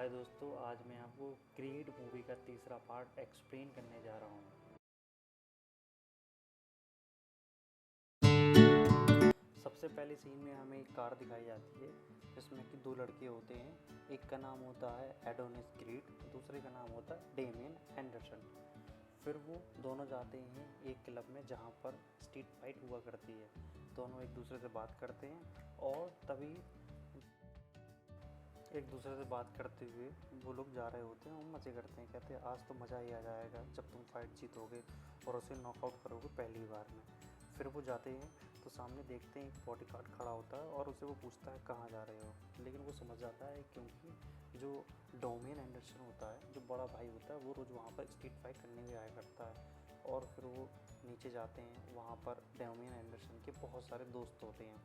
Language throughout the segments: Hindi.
हाय दोस्तों, आज मैं आपको क्रीड मूवी का तीसरा पार्ट एक्सप्लेन करने जा रहा हूँ। सबसे पहले सीन में हमें एक कार दिखाई जाती है जिसमें कि दो लड़के होते हैं। एक का नाम होता है एडोनिस क्रीड, दूसरे का नाम होता है डेमियन एंडरसन। फिर वो दोनों जाते हैं एक क्लब में जहाँ पर स्ट्रीट फाइट हुआ करती है। दोनों एक दूसरे से बात करते हैं और तभी एक दूसरे से बात करते हुए वो लोग जा रहे होते हैं और मज़े करते हैं। कहते हैं आज तो मज़ा ही आ जाएगा जब तुम फाइट जीतोगे और उसे नॉकआउट करोगे पहली बार में। फिर वो जाते हैं तो सामने देखते हैं एक बॉडीगार्ड खड़ा होता है और उसे वो पूछता है कहाँ जा रहे हो, लेकिन वो समझ जाता है क्योंकि जो डोमियन एंडरसन होता है, जो बड़ा भाई होता है, वो रोज़ वहाँ पर स्ट्रीट फाइट करने भी आया करता है। और फिर वो नीचे जाते हैं, वहाँ पर डोमियन एंडरसन के बहुत सारे दोस्त होते हैं।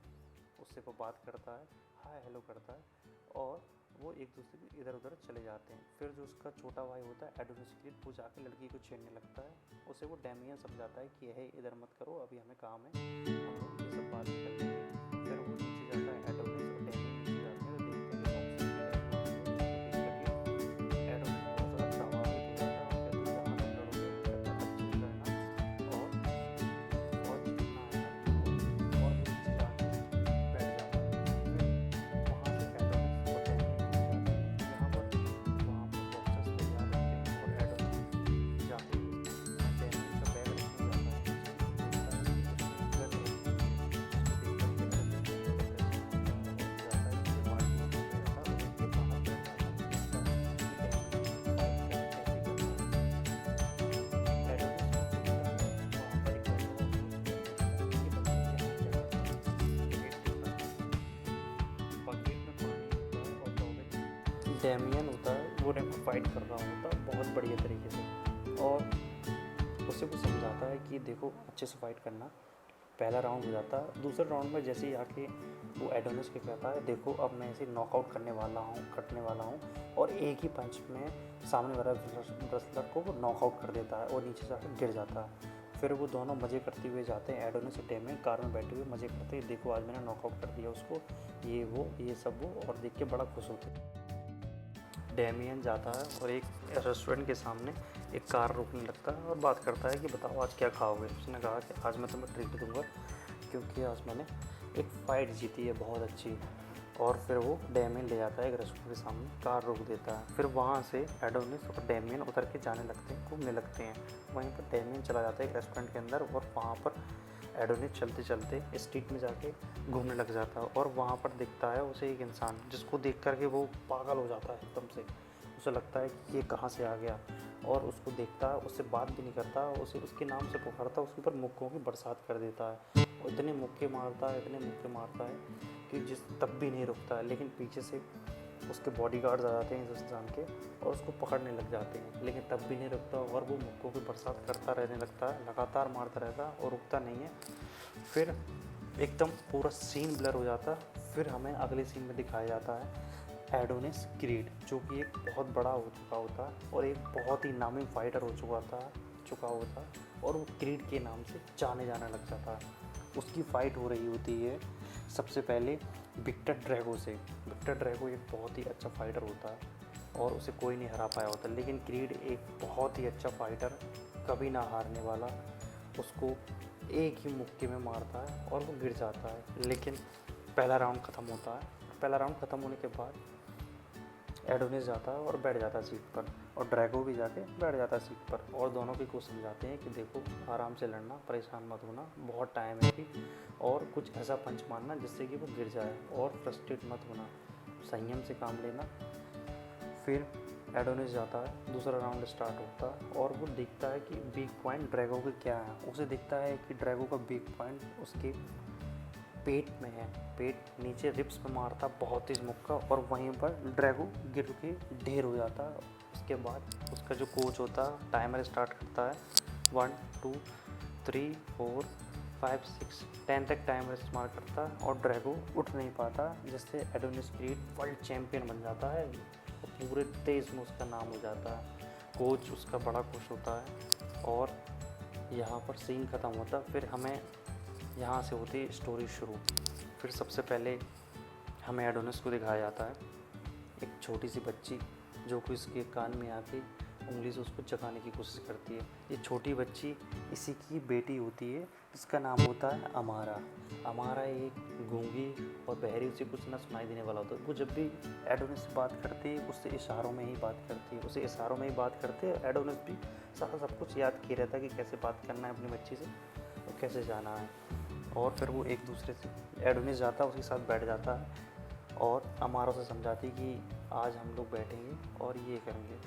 उससे वो बात करता है, हाय हेलो करता है और वो एक दूसरे के इधर उधर चले जाते हैं। फिर जो उसका छोटा भाई होता है एडोनिस क्रीड, वो जाके लड़की को छेड़ने लगता है। उसे वो डेमियन समझाता है कि यह इधर मत करो, अभी हमें काम है, हम लोग ये सब बात कर लेंगे। फिर वो नीचे जाता है, एडोनिस और डेमियन नीचे जाते हैं तो देखते हैं कि एडोनिस बहुत ज़्यादा प्रभावित हो जाता है और कहते हैं जहाँ तुम लड़ोगे कहता है अच्छे से लड़ना और जीतना है और वो नीचे जाके बैठ जाता है। फिर वहाँ से एडोनिस और डेमियन नीचे जाते हैं। यहाँ पर वहाँ पर बॉक्सर्स तैयार रहते हैं और एडोनिस जाते ही डेमियन का बैग रखने जाता है नीचे। देखता है कि उसमें गन रखी हुई है। उसको देख कर के एडोनिस को बहुत अच्छा लगता है और वो जाता है नीचे पार्टी में जाता है और उसके बाहर बैठ जाता है। देखता है कि डेमियन फाइट कैसे कर रहा है। एडोनिस को देखकर वहाँ पर एक बैठा हुआ दोस्त कहने लगता है कि बंदे यहाँ क्या कर रहा है। बकेट के साथ बकेट में पानी होता है और डॉगिन डेमियन होता है, वो डेमियन फाइट कर रहा होता है बहुत बढ़िया तरीके से और उसे वो समझाता है कि देखो अच्छे से फाइट करना। पहला राउंड हो जाता है। दूसरे राउंड में जैसे ही आके वो एडोनिस के कहता है देखो अब मैं इसे नॉकआउट करने वाला हूँ और एक ही पंच में सामने वाला रेसलर को वो नॉकआउट कर देता है और नीचे जाकर गिर जाता है। फिर वो दोनों मज़े करते हुए जाते हैं, एडोनिस और डेमियन कार में बैठे हुए मज़े करते हैं, देखो आज मैंने नॉकआउट कर दिया उसको, ये वो ये सब वो, और देख के बड़ा खुश होते हैं। डेमियन जाता है और एक रेस्टोरेंट के सामने एक कार रोकने लगता है और बात करता है कि बताओ आज क्या खाओगे। उसने कहा कि आज मैं तुम्हें ट्रीट दूंगा क्योंकि आज मैंने एक फ़ाइट जीती है बहुत अच्छी। और फिर वो डेमियन ले जाता है एक रेस्टोरेंट के सामने, कार रोक देता है। फिर वहाँ से एडोनिस और डेमियन उतर के जाने लगते हैं, घूमने लगते हैं। वहीं पर डेमियन चला जाता है एक रेस्टोरेंट के अंदर और वहाँ पर एडोनिस चलते चलते स्ट्रीट में जाके घूमने लग जाता है और वहाँ पर दिखता है उसे एक इंसान, जिसको देख करके वो पागल हो जाता है एकदम से। उसे लगता है कि ये कहाँ से आ गया और उसको देखता है, उससे बात भी नहीं करता, उसे उसके नाम से पुकारता है, उसके ऊपर मुक्कों की बरसात कर देता है और इतने मुक्के मारता है कि तब भी नहीं रुकता है। लेकिन पीछे से उसके बॉडीगार्ड्स आ जाते हैं इस इंसान के और उसको पकड़ने लग जाते हैं, लेकिन तब भी नहीं रुकता और वो मुक्कों की बरसात करता रहने लगता है, लगातार मारता रहता है और रुकता नहीं है। फिर एकदम पूरा सीन ब्लर हो जाता है। फिर हमें अगले सीन में दिखाया जाता है एडोनिस क्रीड, जो कि एक बहुत बड़ा हो चुका होता है और एक बहुत ही नामी फाइटर हो चुका होता है और वो क्रीड के नाम से जाने लग जाता है। उसकी फ़ाइट हो रही होती है सबसे पहले विक्टर ड्रैगो से। विक्टर ड्रैगो एक बहुत ही अच्छा फाइटर होता है और उसे कोई नहीं हरा पाया होता, लेकिन क्रीड एक बहुत ही अच्छा फाइटर, कभी ना हारने वाला, उसको एक ही मुक्के में मारता है और वो गिर जाता है। लेकिन पहला राउंड ख़त्म होता है। पहला राउंड ख़त्म होने के बाद एडोनिस जाता है और बैठ जाता है सीट पर और ड्रैगो भी जाके बैठ जाता है सीट पर और दोनों की को समझाते हैं कि देखो आराम से लड़ना, परेशान मत होना, बहुत टाइम है अभी, और कुछ ऐसा पंच मारना जिससे कि वो गिर जाए और फ्रस्ट्रेट मत होना, संयम से काम लेना। फिर एडोनिस जाता है, दूसरा राउंड स्टार्ट होता है और वो देखता है कि वीक पॉइंट ड्रैगो के क्या है। उसे दिखता है कि ड्रैगो का वीक पॉइंट उसके पेट में है। पेट नीचे रिब्स पे मारता बहुत तेज मुक्का और वहीं पर ड्रैगो गिर के ढेर हो जाता है। उसके बाद उसका जो कोच होता है टाइमर स्टार्ट करता है, 1 2 3 4 5 6 10 तक टाइमर इस्तेमाल करता है और ड्रैगो उठ नहीं पाता, जिससे एडोनिस क्रीड वर्ल्ड चैम्पियन बन जाता है और पूरे देश में उसका नाम हो जाता है। कोच उसका बड़ा खुश होता है और यहाँ पर सीन ख़त्म होता है। फिर हमें यहाँ से होती है स्टोरी शुरू। फिर सबसे पहले हमें एडोनिस को दिखाया जाता है, एक छोटी सी बच्ची जो कि उसके कान में आके उंगली से उसको जगाने की कोशिश करती है। ये छोटी बच्ची इसी की बेटी होती है, जिसका नाम होता है अमारा। अमारा एक गूंगी और बहरी, उसे कुछ ना सुनाई देने वाला होता है। वो जब भी एडोनिस से बात करती है उससे इशारों में ही बात करती है, उसे इशारों में ही बात करते हैं। एडोनिस भी सारा सब कुछ याद किया रहता है कि कैसे बात करना है अपनी बच्ची से और कैसे जाना है। और फिर वो एक दूसरे से एडोनिस जाता है, उसके साथ बैठ जाता है और अमारा से समझाती कि आज हम लोग बैठेंगे और ये करेंगे।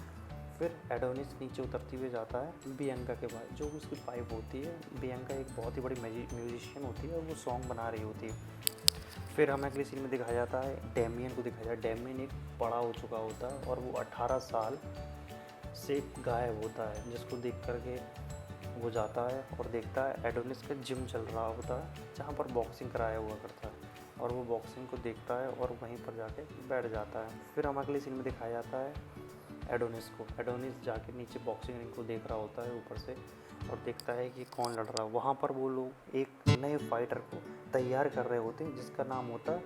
फिर एडोनिस नीचे उतरती हुए जाता है बियंका के पास, जो उसकी वाइफ होती है। बियंका एक बहुत ही बड़ी म्यूजिशियन होती है और वो सॉन्ग बना रही होती है। फिर हमें अगले सीन में दिखाया जाता है डेमियन को दिखाया जाता है। डेमियन एक बड़ा हो चुका होता है और वो 18 साल से गायब होता है, जिसको देख करके वो जाता है और देखता है एडोनिस का जिम चल रहा होता है, जहाँ पर बॉक्सिंग कराया हुआ करता है। और वो बॉक्सिंग को देखता है और वहीं पर जाके बैठ जाता है। फिर हम अगले सीन में दिखाया जाता है एडोनिस को। एडोनिस जाके नीचे बॉक्सिंग रिंग को देख रहा होता है ऊपर से और देखता है कि कौन लड़ रहा है। वहाँ पर वो लोग एक नए फाइटर को तैयार कर रहे होते हैं, जिसका नाम होता है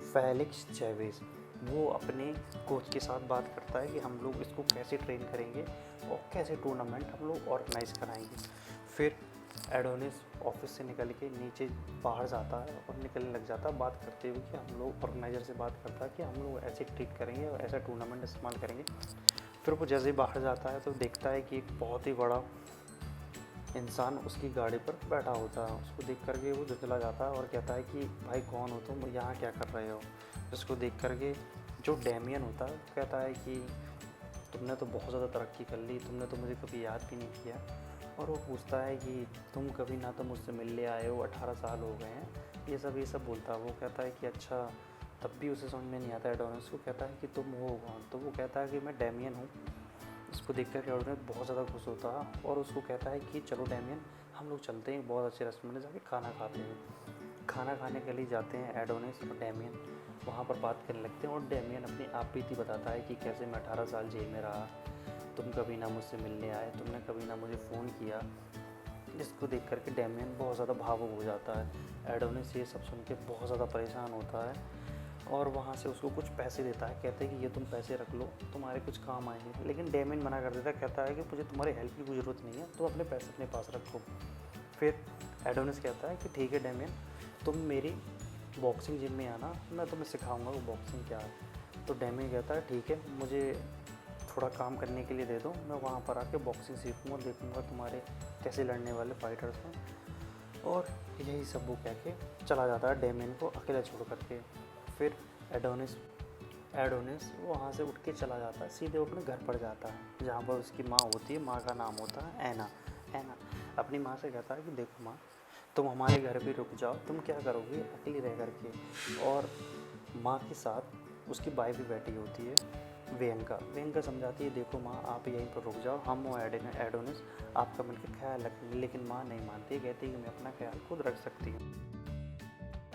फेलिक्स चेवेज। वो अपने कोच के साथ बात करता है कि हम लोग इसको कैसे ट्रेन करेंगे और कैसे टूर्नामेंट हम लोग ऑर्गेनाइज कराएंगे। फिर एडोनिस ऑफिस से निकल के नीचे बाहर जाता है और निकलने लग जाता है बात करते हुए कि हम लोग ऑर्गेनाइज़र से बात करता है कि हम लोग ऐसे ट्रीट करेंगे और ऐसा टूर्नामेंट इस्तेमाल करेंगे। फिर वो जैसे ही बाहर जाता है तो देखता है कि एक बहुत ही बड़ा इंसान उसकी गाड़ी पर बैठा होता है। उसको देख करके वो झुंझला जाता है और कहता है कि भाई कौन हो तुम, यहाँ क्या कर रहे हो। जिसको देख करके जो डेमियन होता है कहता है कि तुमने तो बहुत ज़्यादा तरक्की कर ली, तुमने तो मुझे कभी याद भी नहीं किया। और वो पूछता है कि तुम कभी ना तो मुझसे मिलने आए हो, 18 साल हो गए हैं, ये सब बोलता है। वो कहता है कि अच्छा, तब भी उसे समझ में नहीं आता। एडोनिस को कहता है कि तुम हो कौन। तो वो कहता है कि मैं डेमियन हूँ। इसको देख कर एडोनिस बहुत ज़्यादा खुश होता है और उसको कहता है कि चलो डेमियन, हम लोग चलते हैं बहुत अच्छे रेस्टोरेंट में जाके खाना खाते हैं। खाना खाने के लिए जाते हैं एडोनिस और डेमियन, वहाँ पर बात करने लगते हैं और डेमियन अपनी आप बीती बताता है कि कैसे मैं 18 साल जेल में रहा, तुम कभी ना मुझसे मिलने आए, तुमने कभी ना मुझे फ़ोन किया। जिसको देख करके डेमियन बहुत ज़्यादा भावुक हो जाता है। एडोनिस ये सब सुन के बहुत ज़्यादा परेशान होता है और वहाँ से उसको कुछ पैसे देता है। कहते हैं कि ये तुम पैसे रख लो, तुम्हारे कुछ काम आएंगे। लेकिन डेमियन मना कर देता है, कहता है कि मुझे तुम्हारी हेल्प की कोई ज़रूरत नहीं है, तो अपने पैसे अपने पास रखो। फिर एडोनिस कहता है कि ठीक है डेमियन, तुम मेरी बॉक्सिंग जिम में आना, मैं तुम्हें सिखाऊंगा वो बॉक्सिंग क्या है। तो डेमियन कहता है ठीक है, मुझे थोड़ा काम करने के लिए दे दो, मैं वहाँ पर आके बॉक्सिंग सीखूँगा, देखूँगा तुम्हारे कैसे लड़ने वाले फाइटर्स हैं। और यही सब वो कह के चला जाता है डेमियन को अकेला छोड़ करके। फिर एडोनिस वहाँ से उठ के चला जाता है, सीधे अपने घर पर जाता है जहाँ पर उसकी माँ होती है। माँ का नाम होता है ऐना। ऐना अपनी माँ से कहता है कि देखो माँ, तुम हमारे घर पे रुक जाओ, तुम क्या करोगे अकेली रह करके। और माँ के साथ उसकी वाइफ भी बैठी होती है वियंका समझाती है, देखो माँ आप यहीं पर रुक जाओ, हम और एडोनिस आपका मन का ख्याल रखेंगे। लेकिन माँ नहीं मानती, कहती है कि मैं अपना ख्याल खुद रख सकती हूँ।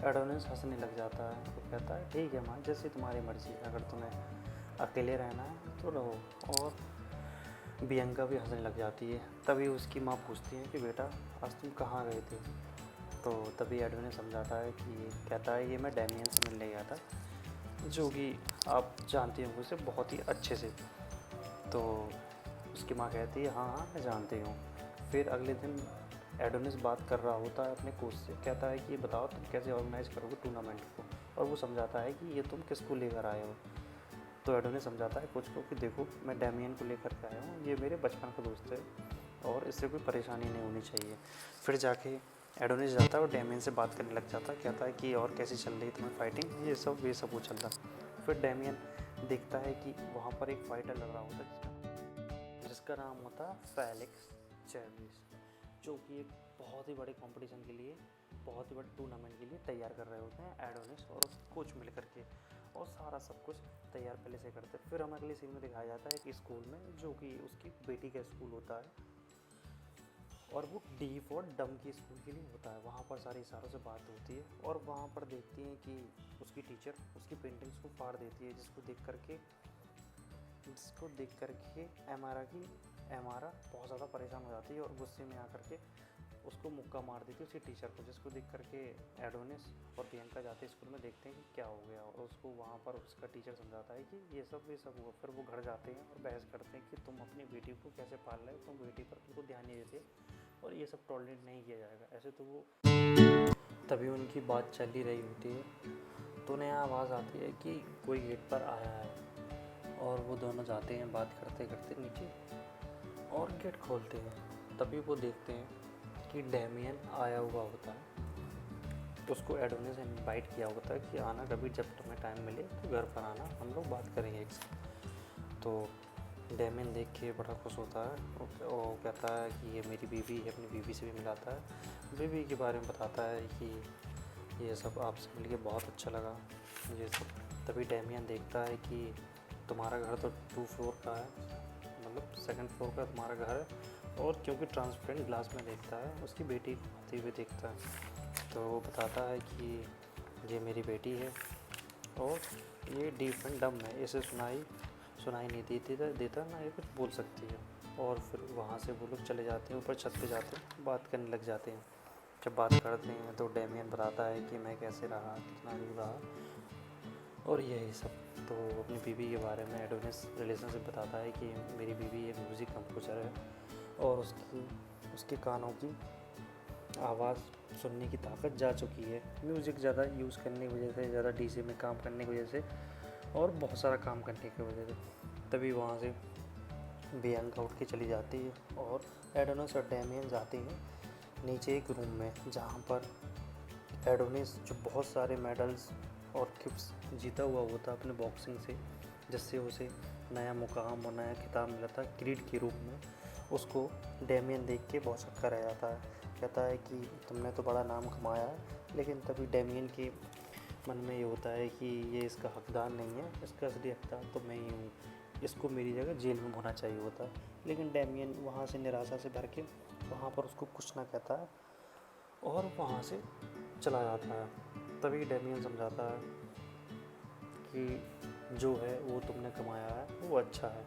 एडोनिस हंसने लग जाता है, वो कहता है ठीक है माँ, जैसे तुम्हारी मर्जी, अगर तुम्हें अकेले रहना है तो रहो। और बियंका भी हंसने लग जाती है। तभी उसकी माँ पूछती है कि बेटा आज तुम कहाँ गए थे। तो तभी एडोनिस समझाता है कि कहता है ये मैं डेमियन से मिलने गया था, जो कि आप जानती होंगे उसे बहुत ही अच्छे से। तो उसकी माँ कहती है हाँ हाँ मैं जानती हूँ। फिर अगले दिन एडोनिस बात कर रहा होता है अपने कोच से, कहता है कि ये बताओ तुम कैसे ऑर्गेनाइज करोगे टूर्नामेंट को। और वो समझाता है कि ये तुम किसको लेकर आए हो। तो एडोनिस समझाता है कोच को कि देखो मैं डेमियन को लेकर के आया हूँ, ये मेरे बचपन का दोस्त है और इससे कोई परेशानी नहीं होनी चाहिए। फिर जाके एडोनिस जाता है और डेमियन से बात करने लग जाता है, कहता है कि और कैसी चल रही है तुम्हारी फाइटिंग, ये सब वो चल रहा। फिर डेमियन देखता है कि वहाँ पर एक फाइटर लग रहा होता है जिसका नाम होता है फेलिक्स चेवेज, जो कि एक बहुत ही बड़े कंपटीशन के लिए, बहुत ही बड़े टूर्नामेंट के लिए तैयार कर रहे होते हैं एडोनिस और कोच मिल करके। और सारा सब कुछ तैयार पहले से करते हैं। फिर हमें अगले सीन में दिखाया जाता है कि स्कूल में, जो कि उसकी बेटी का स्कूल होता है और वो डी फॉर डम की स्कूल के लिए होता है। वहाँ पर सारे इशारों से बात होती है और वहाँ पर देखती हैं कि उसकी टीचर उसकी पेंटिंग्स को फाड़ देती है, जिसको देख करके एमारा बहुत ज़्यादा परेशान हो जाती है और गुस्से में आकर के उसको मुक्का मार देती है उसकी टीचर को, जिसको देख करके एडोनिस और प्रियंका जाते हैं स्कूल में, देखते हैं कि क्या हो गया, और उसको वहाँ पर उसका टीचर समझाता है कि ये सब हुआ। फिर वो घर जाते हैं और बहस करते हैं कि तुम अपनी बेटी को कैसे पाल रहे हो, तुम बेटी पर तुमको ध्यान नहीं देते और ये सब टॉलरेट नहीं किया जाएगा ऐसे। तो वो तभी उनकी बात चल ही रही होती है तो उन्हें आवाज़ आती है कि कोई गेट पर आया है, और वो दोनों जाते हैं बात करते करते नीचे और गेट खोलते हैं। तभी वो देखते हैं कि डेमियन आया हुआ होता है। तो उसको एडोनिस ने इनवाइट किया होता है कि आना कभी, जब तुम्हें टाइम मिले तो घर पर आना, हम लोग बात करेंगे एक साथ। तो डेमियन देख के बड़ा खुश होता है, वो कहता है कि ये मेरी बीवी है, अपनी बीवी से भी मिलाता है, बीवी के बारे में बताता है कि ये सब आपसे मिलके बहुत अच्छा लगा ये सब। तभी डेमियन देखता है कि तुम्हारा घर तो 2 फ्लोर का है, मतलब 2nd फ्लोर का तुम्हारा घर है, और क्योंकि ट्रांसपेरेंट ग्लास में देखता है उसकी बेटी को आते हुए देखता है। तो वो बताता है कि ये मेरी बेटी है और ये डीफ एंड डम है, इसे सुनाई नहीं देता ना ये कुछ बोल सकती है। और फिर वहाँ से वो लोग चले जाते हैं, ऊपर छत पे जाते हैं, बात करने लग जाते हैं। जब बात करते हैं तो डेमियन बताता है कि मैं कैसे रहा, कितना दूर रहा और यही सब। तो अपनी बीवी के बारे में एडोनिस रिलेशनशिप बताता है कि मेरी बीवी एक म्यूज़िक कंपोजर है और उसके कानों की आवाज़ सुनने की ताकत जा चुकी है म्यूज़िक ज़्यादा यूज़ करने की वजह से, ज़्यादा डीजे में काम करने की वजह से और बहुत सारा काम करने की वजह से। तभी वहाँ से बियांका उठ के चली जाती है और एडोनिस और डेमियन जाते हैं नीचे एक रूम में, जहाँ पर एडोनिस जो बहुत सारे मेडल्स और गिफ्ट्स जीता हुआ होता अपने बॉक्सिंग से, जिससे उसे नया मुकाम और नया खिताब मिला था किरीट के रूप में, उसको डेमियन देख के बहुत चक्कर रह जाता है। कहता है कि तुमने तो बड़ा नाम कमाया है, लेकिन तभी डेमियन के मन में ये होता है कि ये इसका हकदार नहीं है, इसका असली हकदार तो मैं ही हूँ, इसको मेरी जगह जेल में होना चाहिए होता है। लेकिन डेमियन वहाँ से निराशा से भर के वहाँ पर उसको कुछ ना कहता है और वहाँ से चला जाता है। तभी डेमियन समझाता है कि जो है वो तुमने कमाया है वो अच्छा है।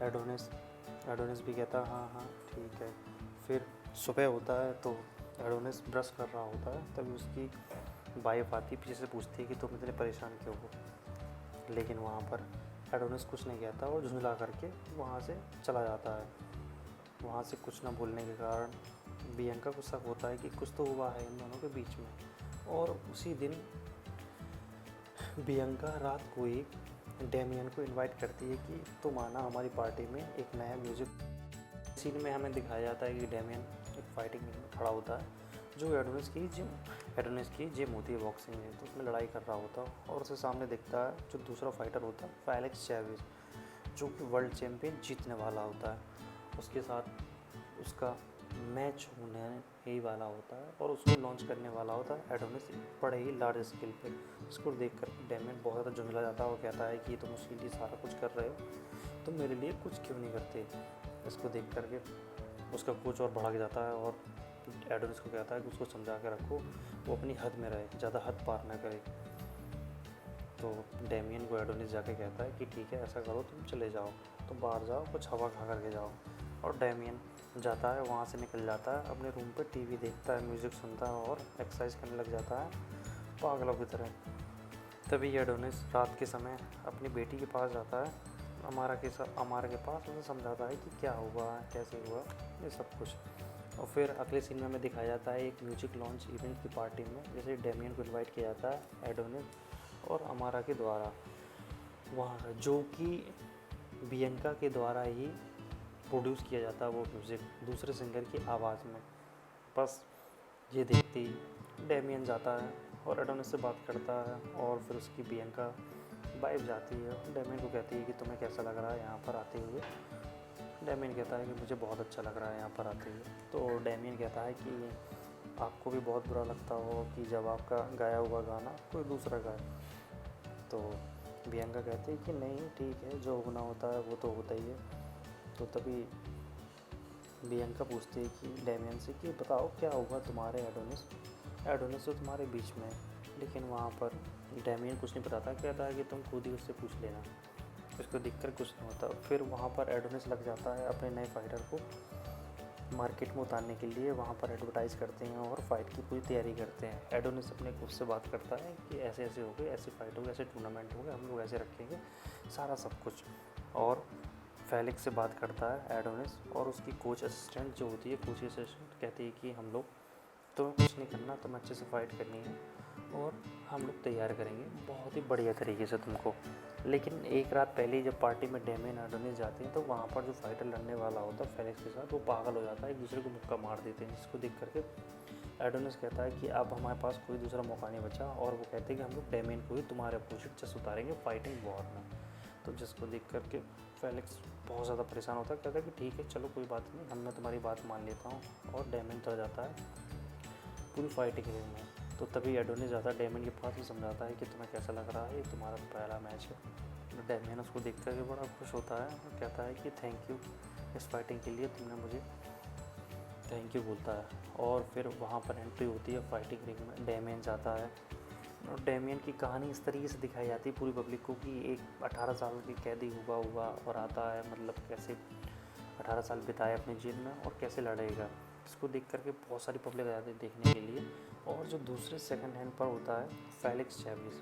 एडोनिस भी कहता है हाँ हाँ ठीक है। फिर सुबह होता है तो एडोनिस ब्रश कर रहा होता है, तभी उसकी वाइफ आती पीछे से पूछती है कि तुम इतने परेशान क्यों हो। लेकिन वहाँ पर एडोनिस कुछ नहीं कहता और झुंझला करके वहाँ से चला जाता है। वहाँ से कुछ ना बोलने के कारण बियांका को शक होता है कि कुछ तो हुआ है इन दोनों के बीच में। और उसी दिन बियांका रात को ही डेमियन को इनवाइट करती है कि तुम आना हमारी पार्टी में, एक नया म्यूज़िक। सीन में हमें दिखाया जाता है कि डेमियन एक फाइटिंग में खड़ा होता है जो एडोनिस की जिम होती है बॉक्सिंग में, तो उसमें लड़ाई कर रहा होता है और उसे सामने दिखता है जो दूसरा फाइटर होता है फेलिक्स चैवेज, जो कि वर्ल्ड चैम्पियन जीतने वाला होता है। उसके साथ उसका मैच होने ही वाला होता है और उसको लॉन्च करने वाला होता है एडोनिस बड़े ही लार्ज स्केल पे। इसको देख कर डेमियन बहुत ज़्यादा झुंझला जाता है और कहता है कि तुम उसके लिए सारा कुछ कर रहे हो, तुम मेरे लिए कुछ क्यों नहीं करते। इसको देख करके उसका कोच और भड़क जाता है और एडोनिस को कहता है कि उसको समझा के रखो, वो अपनी हद में रहे, ज़्यादा हद पार ना करे। तो डेमियन को एडोनिस जाके कहता है कि ठीक है ऐसा करो, तुम चले जाओ, तुम बाहर जाओ, कुछ हवा खा करके जाओ। और डेमियन जाता है, वहाँ से निकल जाता है, अपने रूम पे टीवी देखता है, म्यूज़िक सुनता है और एक्सरसाइज करने लग जाता है पागलों की तरह। तभी एडोनिस रात के समय अपनी बेटी के पास जाता है, अमारा के पास, उसे समझाता है कि क्या हुआ, कैसे हुआ, ये सब कुछ। और फिर अगले सीन में हमें दिखाया जाता है एक म्यूजिक लॉन्च इवेंट की पार्टी में, जैसे डेमियन को इनवाइट किया जाता है एडोनिस और अमारा के द्वारा, वहाँ जो कि बियांका के द्वारा ही प्रोड्यूस किया जाता है वो म्यूज़िक दूसरे सिंगर की आवाज़ में। बस ये देखते ही डेमियन जाता है और एडोनिस से बात करता है और फिर उसकी बियांका वाइफ जाती है, डेमियन को कहती है कि तुम्हें कैसा लग रहा है यहाँ पर आते हुए। डेमियन कहता है कि मुझे बहुत अच्छा लग रहा है यहाँ पर आते हुए। तो डेमियन कहता है कि आपको भी बहुत बुरा लगता हो कि जब आपका गाया हुआ गाना कोई दूसरा गाए। तो बियांका कहती है कि नहीं ठीक है, जो होना होता है वो तो होता ही है। तो तभी बियांका पूछती है कि डेमियन से कि बताओ क्या हुआ तुम्हारे एडोनिस तो तुम्हारे बीच में है। लेकिन वहाँ पर डेमियन कुछ नहीं बताता, कहता है कि तुम खुद ही उससे पूछ लेना, उसको दिखकर कुछ नहीं होता। फिर वहाँ पर एडोनिस लग जाता है अपने नए फाइटर को मार्केट में उतारने के लिए वहाँ पर एडवर्टाइज़ करते हैं और फाइट की पूरी तैयारी करते हैं। एडोनिस अपने कोच से बात करता है कि ऐसे ऐसे होगे, ऐसी फाइट होगी, ऐसे टूर्नामेंट होगा, हम लोग ऐसे रखेंगे, सारा सब कुछ। और फेलिक्स से बात करता है एडोनिस, और उसकी कोच असिस्टेंट जो होती है, कोच असिस्टेंट कहती है कि हम लोग, तुम्हें कुछ नहीं करना, तुम्हें अच्छे से फाइट करनी है और हम लोग तैयार करेंगे बहुत ही बढ़िया तरीके से तुमको। लेकिन एक रात पहले जब पार्टी में डेमियन एडोनिस जाते हैं तो वहाँ पर जो फाइटर लड़ने वाला होता है फेलिक्स के साथ, वो पागल हो जाता है, एक दूसरे को मुक्का मार देते हैं, जिसको देख करके एडोनिस कहता है कि अब हमारे पास कोई दूसरा मौका नहीं बचा, और वो कहते हैं कि हम लोग डेमियन को ही तुम्हारे अपोजिट चेस उतारेंगे फाइटिंग वॉर में। तो जिसको देख करके फेलिक्स बहुत ज़्यादा परेशान होता है, कहता है कि ठीक है चलो कोई बात नहीं, मैं तुम्हारी बात मान लेता हूँ, और डेमियन चला जाता है पूरी फाइटिंग रिंग में। तो तभी एडोनिस जाता है डेमियन के पास और समझाता है कि तुम्हें कैसा लग रहा है, ये तुम्हारा पहला मैच है। तो डेमियन उसको देख कर के बड़ा खुश होता है और कहता है कि थैंक यू इस फाइटिंग के लिए, तुमने मुझे थैंक यू बोलता है। और फिर वहाँ पर एंट्री होती है फाइटिंग रिंग में, डेमियन जाता है और डेमियन की कहानी इस तरीके से दिखाई जाती है पूरी पब्लिक को कि एक 18 साल की कैदी हुआ और आता है, मतलब कैसे 18 साल बिताए अपने जेल में और कैसे लड़ेगा। इसको देख करके बहुत सारी पब्लिक आ जाती है देखने के लिए। और जो दूसरे सेकंड हैंड पर होता है फेलिक्स चैविस,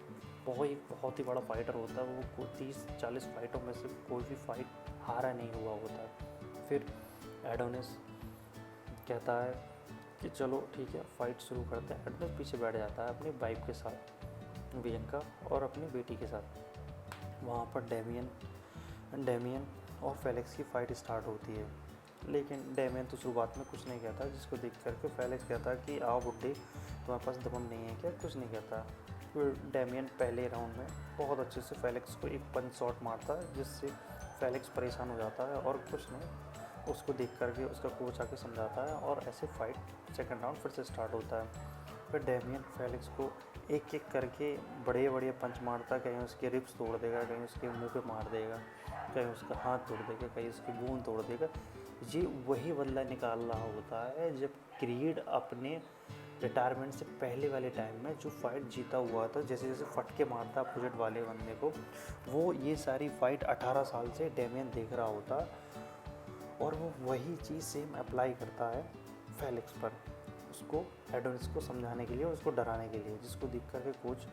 बहुत ही बड़ा फाइटर होता है वो, 30-40 फाइटों में से कोई भी फाइट हारा नहीं हुआ होता है। फिर एडोनिस कहता है कि चलो ठीक है फाइट शुरू करते हैं। एडोनिस पीछे बैठ जाता है अपनी वाइफ के साथ बियंका और अपनी बेटी के साथ। वहाँ पर डेमियन और फेलिक्स की फ़ाइट स्टार्ट होती है। लेकिन डेमियन तो शुरुआत में कुछ नहीं कहता, जिसको देख करके फेलिक्स कहता है कि आओ बुड्ढे, तुम्हारे पास दम नहीं है क्या, कुछ नहीं कहता। फिर डेमियन पहले राउंड में बहुत अच्छे से फेलिक्स को एक पंच शॉट मारता है, जिससे फेलिक्स परेशान हो जाता है और कुछ नहीं, उसको देख करके उसका कोच आके समझाता है और ऐसे फाइट सेकंड राउंड फिर से स्टार्ट होता है। फिर डेमियन फेलिक्स को एक एक करके बड़े बड़े पंच मारता है, कहीं उसके रिब्स तोड़ देगा, कहीं उसके मुंह पे मार देगा, कहीं उसका हाथ तोड़ देगा, कहीं उसकी बूंद तोड़ देगा। ये वही बदला निकाल रहा होता है जब क्रीड अपने रिटायरमेंट से पहले वाले टाइम में जो फाइट जीता हुआ था, जैसे जैसे फटके मारता अपोजिट वाले बंदे को, वो ये सारी फाइट 18 साल से डेमियन देख रहा होता और वो वही चीज़ सेम अप्लाई करता है फेलिक्स पर, उसको एडोनिस को समझाने के लिए और उसको डराने के लिए। जिसको देख कर के कोच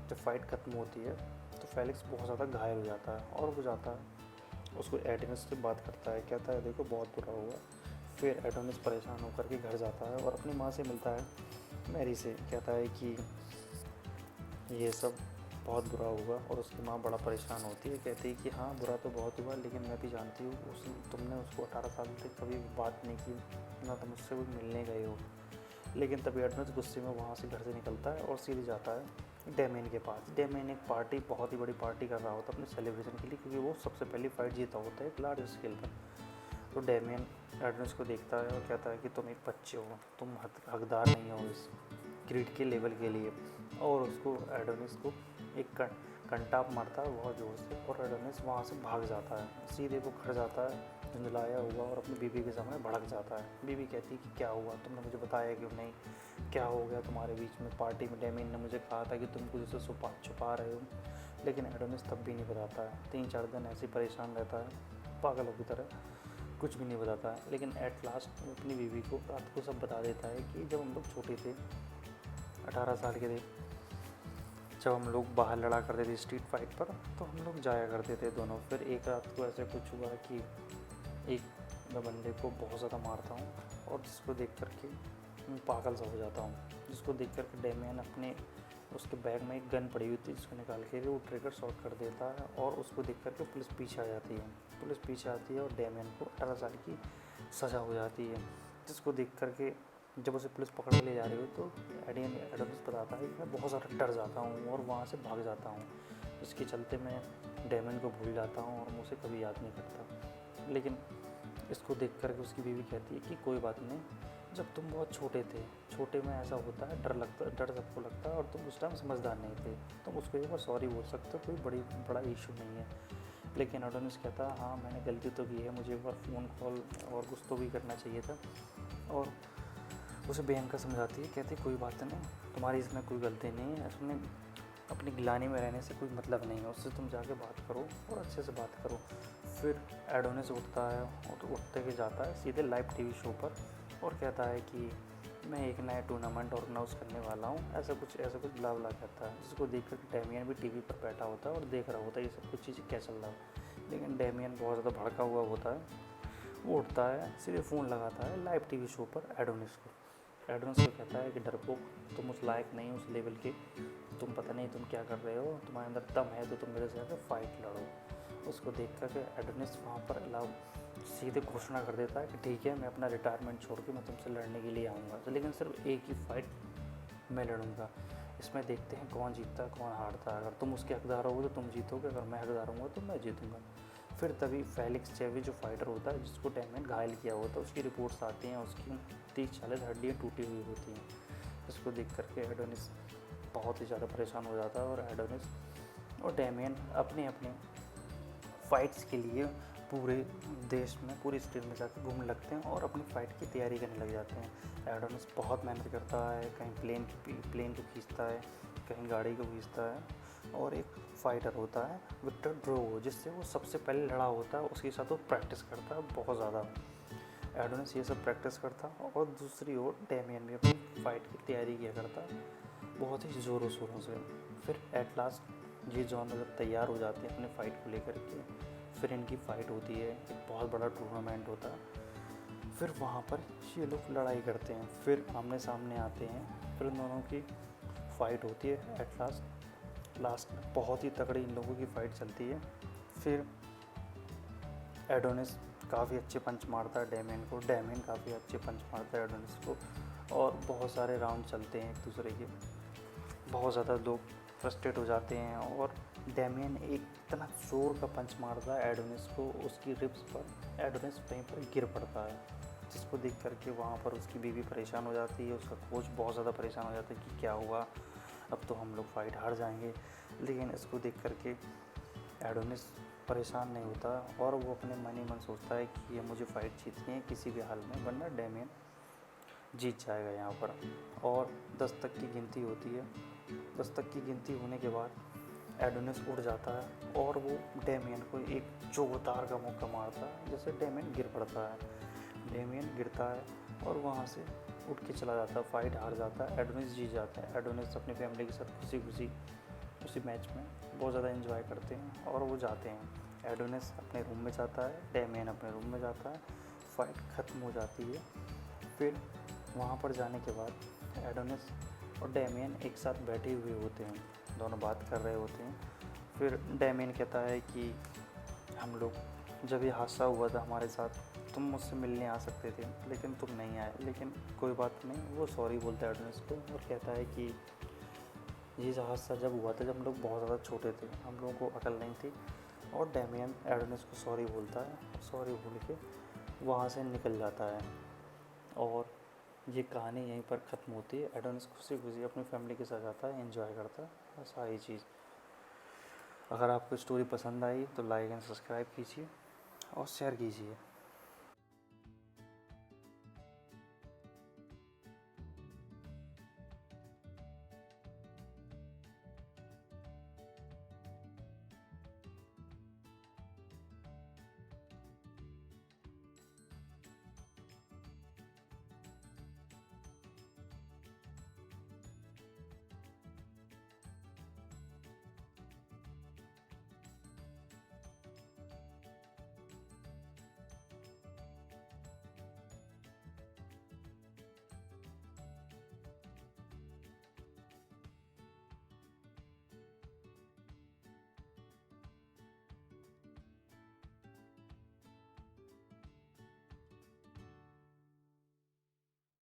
जब फाइट ख़त्म होती है तो फेलिक्स बहुत ज़्यादा घायल हो जाता है और वो जाता है उसको एडोनिस से बात करता है, कहता है देखो बहुत बुरा हुआ। फिर एडोनिस परेशान होकर के घर जाता है और अपनी माँ से मिलता है, मैरी से, कहता है कि ये सब बहुत बुरा हुआ। और उसकी माँ बड़ा परेशान होती है, कहती है कि हाँ बुरा तो बहुत हुआ, लेकिन मैं भी जानती हूँ तुमने उसको 18 साल तक कभी बात नहीं की, ना तुम उससे भी मिलने गए हो। लेकिन तभी एडोनिस गुस्से में वहाँ से घर से निकलता है और सीधे जाता है डेमियन के पास। डेमियन एक पार्टी, बहुत ही बड़ी पार्टी कर रहा होता है अपने सेलिब्रेशन के लिए, क्योंकि वो सबसे पहली फाइट जीता होता है एक लार्ज स्केल पर। तो डेमियन एडोनिस को देखता है और कहता है कि तुम एक बच्चे हो, तुम हकदार नहीं हो इस क्रीड के लेवल के लिए। और उसको एडोनिस को एक कंटाप मारता है बहुत ज़ोर से और एडोनिस वहाँ से भाग जाता है। सीधे वो घर जाता है धुंधलाया हुआ और अपनी बीवी के सामने भड़क जाता है। बीवी कहती है कि क्या हुआ, तुमने मुझे बताया क्यों नहीं, क्या हो गया तुम्हारे बीच में पार्टी में, डेमियन ने मुझे कहा था कि तुम कुछ उसे छुपा रहे हो। लेकिन एडोनिस तब भी नहीं बताता है, 3-4 दिन ऐसे परेशान रहता है पागलों की तरह, कुछ भी नहीं बताता है। लेकिन एट लास्ट अपनी बीवी को रात को सब बता देता है कि जब हम लोग छोटे थे, 18 साल के थे, जब हम लोग बाहर लड़ा करते थे स्ट्रीट फाइट पर, तो हम लोग जाया करते थे दोनों। फिर एक रात को ऐसे कुछ हुआ कि एक मैं बंदे को बहुत ज़्यादा मारता हूँ और जिसको देख करके पागल सा हो जाता हूँ। जिसको देख करके डेमियन अपने उसके बैग में एक गन पड़ी हुई थी, जिसको निकाल के वो ट्रिगर शॉट कर देता है और उसको देख करके पुलिस पीछे आ जाती है। पुलिस पीछे आती है और डेमियन को 18 साल की सज़ा हो जाती है। जिसको देख करके जब उसे पुलिस पकड़ ले जा रही हो तो एडोनिस बताता है कि मैं बहुत ज़्यादा डर जाता हूँ और वहाँ से भाग जाता हूँ, इसके चलते मैं डेमियन को भूल जाता हूँ और मुझे कभी याद नहीं करता। लेकिन इसको देख करके उसकी बीवी कहती है कि कोई बात नहीं, जब तुम बहुत छोटे थे, छोटे में ऐसा होता है, डर सबको लगता है और तुम उस टाइम समझदार नहीं थे, तुम उसको एक बार सॉरी बोल सकते हो, कोई बड़ा इशू नहीं है। लेकिन एडोनिस कहता है हाँ मैंने गलती तो की है, मुझे एक बार फ़ोन कॉल और कुछ तो भी करना चाहिए था। और उसे बियंका समझाती है, कहती कोई बात नहीं, तुम्हारी इसमें कोई गलती नहीं है, इसमें अपनी गिलानी में रहने से कोई मतलब नहीं है, उससे तुम जाके बात करो और अच्छे से बात करो। फिर एडोनिस उठता है और उठते के जाता है सीधे लाइव टीवी शो पर और कहता है कि मैं एक नया टूर्नामेंट ऑर्गेनाइज करने वाला हूँ, ऐसा कुछ ब्ला ब्ला कहता है, जिसको देख कर डेमियन भी टीवी पर बैठा होता है और देख रहा होता है ये सब कुछ चीज़ें क्या चल रहा है। लेकिन डेमियन बहुत ज़्यादा भड़का हुआ होता है, वो उठता है सीधे फ़ोन लगाता है लाइव टीवी शो पर एडोनिस को। एडोनिस को कहता है कि डरपोक, तुम उस लायक नहीं उस लेवल के, तुम पता नहीं तुम क्या कर रहे हो, तुम्हारे अंदर दम है तो तुम मेरे से आकर फाइट लड़ो। उसको देख कर के एडोनिस वहाँ पर अलाउ सीधे घोषणा कर देता है कि ठीक है, मैं अपना रिटायरमेंट छोड़ के मैं तुमसे लड़ने के लिए आऊँगा, तो लेकिन सिर्फ एक ही फाइट मैं लड़ूंगा। इसमें देखते हैं कौन जीतता है कौन हारता है। अगर तुम उसके हकदार हो तो तुम जीतोगे, अगर मैं हकदार हूँगा तो मैं जीतूँगा। फिर तभी फेलिक्स चेवी जो फाइटर होता है जिसको डेमियन घायल किया होता है, उसकी रिपोर्ट्स आती हैं, उसकी 30-40 हड्डियाँ टूटी हुई होती हैं। इसको देख करके एडोनिस बहुत ही ज़्यादा परेशान हो जाता है और एडोनिस और डेमियन अपने अपने फाइट्स के लिए पूरे देश में पूरी स्टेट में जाकर घूमने लगते हैं और अपनी फ़ाइट की तैयारी करने लग जाते हैं। एडोनिस बहुत मेहनत करता है, कहीं प्लेन को खींचता है, कहीं गाड़ी को खींचता है। और एक फ़ाइटर होता है विक्टर ड्रोगो, जिससे वो सबसे पहले लड़ा होता है, उसके साथ वो प्रैक्टिस करता है बहुत ज़्यादा। एडोनिस ये सब प्रैक्टिस करता और दूसरी ओर डेमियन भी अपनी फ़ाइट की तैयारी किया करता बहुत ही ज़ोरों शोरों से। फिर एट लास्ट ये जॉन जब तैयार हो जाते हैं अपने फ़ाइट को लेकर के, फिर इनकी फ़ाइट होती है, एक बहुत बड़ा टूर्नामेंट होता है। फिर वहाँ पर ये लोग लड़ाई करते हैं, फिर आमने सामने आते हैं, फिर इन दोनों की फ़ाइट होती है। एट लास्ट में बहुत ही तगड़ी इन लोगों की फ़ाइट चलती है। फिर एडोनिस काफ़ी अच्छे पंच मारता है डेमियन को, डेमियन काफ़ी अच्छे पंच मारता है एडोनिस को, और बहुत सारे राउंड चलते हैं एक दूसरे के। बहुत ज़्यादा लोग फ्रस्ट्रेट हो जाते हैं और डेमियन एक इतना ज़ोर का पंच मारता है एडोनिस को, उसकी रिब्स पर एडोनिस वहीं पर गिर पड़ता है, जिसको देख करके वहाँ पर उसकी बीवी परेशान हो जाती है, उसका कोच बहुत ज़्यादा परेशान हो जाता है कि क्या हुआ, अब तो हम लोग फाइट हार जाएंगे। लेकिन इसको देख करके एडोनिस परेशान नहीं होता और वो अपने मन ही मन सोचता है कि ये मुझे फ़ाइट जीतनी है किसी भी हाल में, वरना डेमियन जीत जाएगा यहाँ पर। और 10 तक की गिनती होती है। 10 तक की गिनती होने के बाद एडोनिस उड़ जाता है और वो डेमियन को एक चौतार का मौका मारता है, जैसे डेमियन गिर पड़ता है। डेमियन गिरता है और वहाँ से उठ के चला जाता है, फाइट हार जाता है, एडोनिस जीत जाता है। एडोनिस अपनी फैमिली के साथ खुशी खुशी उसी मैच में बहुत ज़्यादा एंजॉय करते हैं और वो जाते हैं। एडोनिस अपने रूम में जाता है, डेमियन अपने रूम में जाता है, फाइट ख़त्म हो जाती है। फिर वहाँ पर जाने के बाद एडोनिस और डेमियन एक साथ बैठे हुए होते हैं, दोनों बात कर रहे होते हैं। फिर डेमियन कहता है कि हम लोग जब ये हादसा हुआ था हमारे साथ, तुम मुझसे मिलने आ सकते थे लेकिन तुम नहीं आए, लेकिन कोई बात नहीं। वो सॉरी बोलता है एडोनिस को और कहता है कि ये हादसा जब हुआ था जब हम लोग बहुत ज़्यादा छोटे थे, हम लोगों को अकल नहीं थी। और डेमियन एडोनिस को सॉरी बोलता है, सॉरी बोल के वहाँ से निकल जाता है और ये कहानी यहीं पर ख़त्म होती है। एडोनिस खुशी खुशी अपनी फैमिली के साथ जाता है, एंजॉय करता है, बस सारी चीज़। अगर आपको स्टोरी पसंद आई तो लाइक एंड सब्सक्राइब कीजिए और शेयर कीजिए।